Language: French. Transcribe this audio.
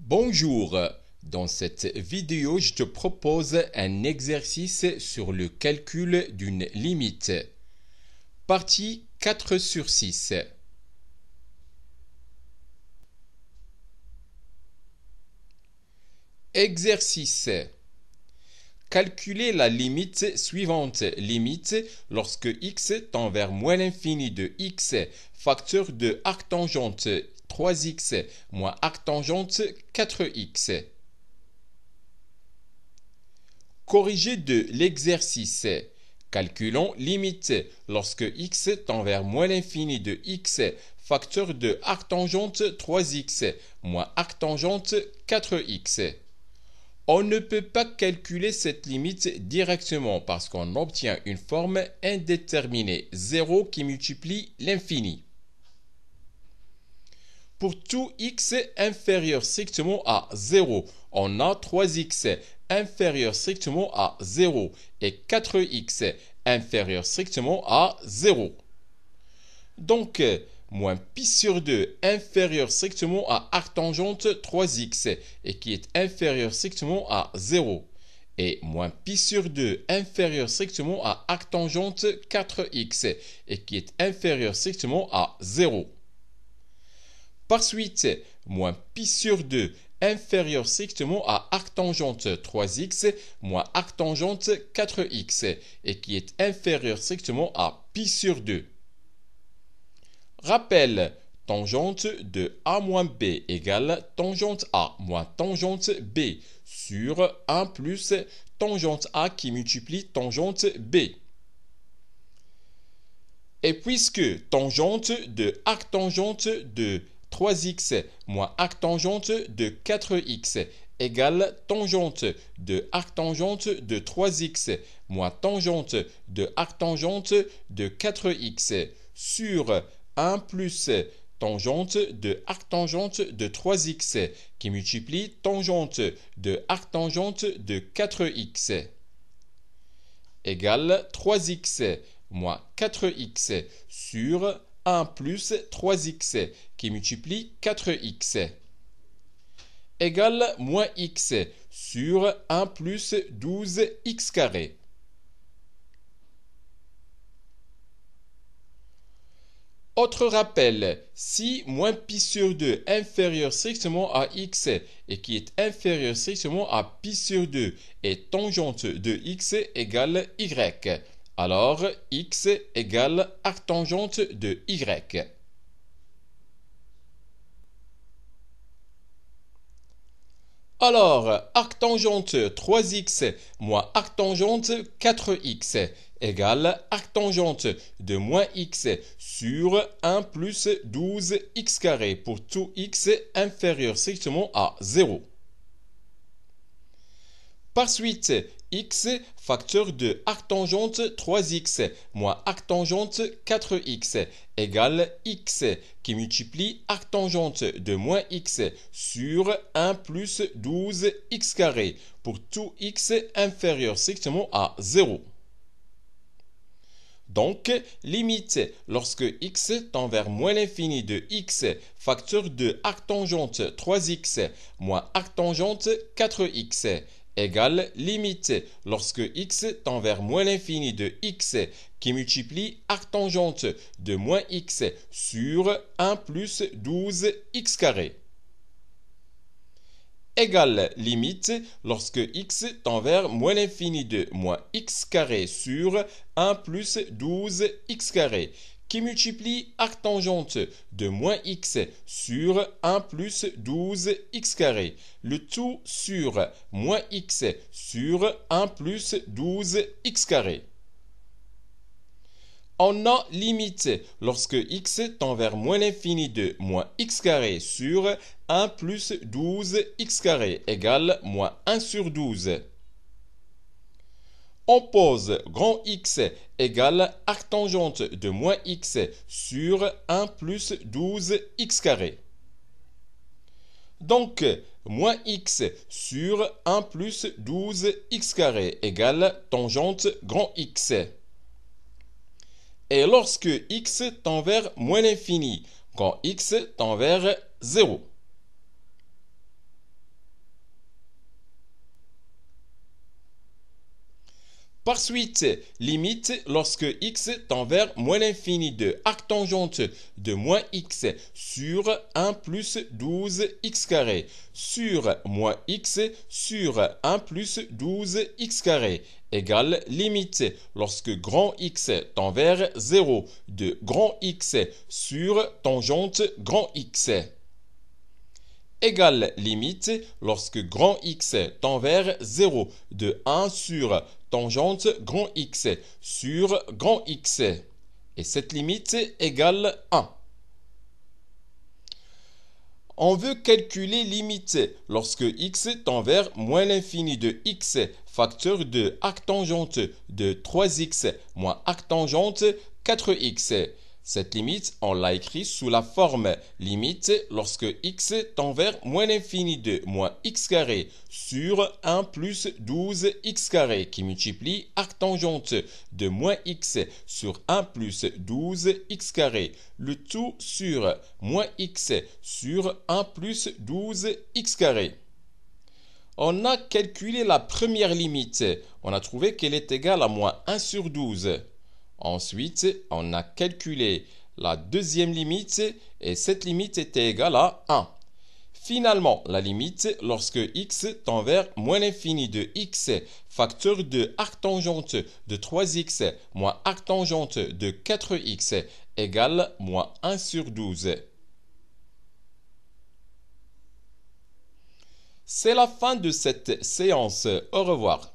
Bonjour, dans cette vidéo, je te propose un exercice sur le calcul d'une limite. Partie 4 sur 6. Exercice. Calculer la limite suivante. Limite lorsque x tend vers moins l'infini de x, facteur de arctangente 3x moins arctangente 4x. Corrigé de l'exercice. Calculons limite lorsque x tend vers moins l'infini de x, facteur de arctangente 3x moins arctangente 4x. On ne peut pas calculer cette limite directement parce qu'on obtient une forme indéterminée, 0 qui multiplie l'infini. Pour tout x inférieur strictement à 0, on a 3x inférieur strictement à 0 et 4x inférieur strictement à 0. Donc, moins pi sur 2 inférieur strictement à arctangente 3x et qui est inférieur strictement à 0. Et moins pi sur 2 inférieur strictement à arctangente 4x et qui est inférieur strictement à 0. Par suite, moins pi sur 2 inférieur strictement à arctangente 3x moins arctangente 4x et qui est inférieur strictement à pi sur 2. Rappel, tangente de A moins B égale tangente A moins tangente B sur 1 plus tangente A qui multiplie tangente B. Et puisque tangente de arctangente de 3x moins arctangente de 4x égale tangente de arctangente de 3x moins tangente de arctangente de 4x sur 1 plus tangente de arctangente de 3x qui multiplie tangente de arctangente de 4x égale 3x moins 4x sur 1 plus 3x qui multiplie 4x égale moins x sur 1 plus 12x carré. Autre rappel, si moins pi sur 2 inférieur strictement à x et qui est inférieur strictement à pi sur 2 est tangente de x égale y, alors x égale arctangente de y. Alors, arctangente 3x moins arctangente 4x égale arctangente de moins x sur 1 plus 12x carré pour tout x inférieur strictement à 0. Par suite, x facteur de arctangente 3x moins arctangente 4x égale x qui multiplie arctangente de moins x sur 1 plus 12x carré pour tout x inférieur strictement à 0. Donc, limite lorsque x tend vers moins l'infini de x, facteur de arctangente 3x moins arctangente 4x égale limite lorsque x tend vers moins l'infini de x qui multiplie arctangente de moins x sur 1 plus 12x carré égale limite lorsque x tend vers moins l'infini de moins x carré sur 1 plus 12x carré qui multiplie arctangente de moins x sur 1 plus 12x carré, le tout sur moins x sur 1 plus 12x carré. On a limite lorsque x tend vers moins l'infini de moins x carré sur 1 plus 12x carré égale moins 1 sur 12. On pose grand X égale arctangente de moins x sur 1 plus 12x carré. Donc, moins x sur 1 plus 12x carré égale tangente grand X. Et lorsque x tend vers moins l'infini, quand x tend vers 0. Par suite, limite lorsque x tend vers moins l'infini de arctangente de moins x sur 1 plus 12x carré sur moins x sur 1 plus 12x carré égale limite lorsque grand X tend vers 0 de grand X sur tangente grand X égale limite lorsque grand X tend vers 0 de 1 sur tangente grand X sur grand X. Et cette limite égale 1. On veut calculer limite lorsque x tend vers moins l'infini de x facteur de arctangente de 3x moins arctangente 4x. Cette limite, on l'a écrit sous la forme limite lorsque x tend vers moins l'infini de moins x carré sur 1 plus 12x carré qui multiplie arctangente de moins x sur 1 plus 12x carré, le tout sur moins x sur 1 plus 12x carré. On a calculé la première limite. On a trouvé qu'elle est égale à moins 1 sur 12. Ensuite, on a calculé la deuxième limite et cette limite était égale à 1. Finalement, la limite lorsque x tend vers moins l'infini de x facteur de arctangente de 3x moins arctangente de 4x égale moins 1 sur 12. C'est la fin de cette séance. Au revoir.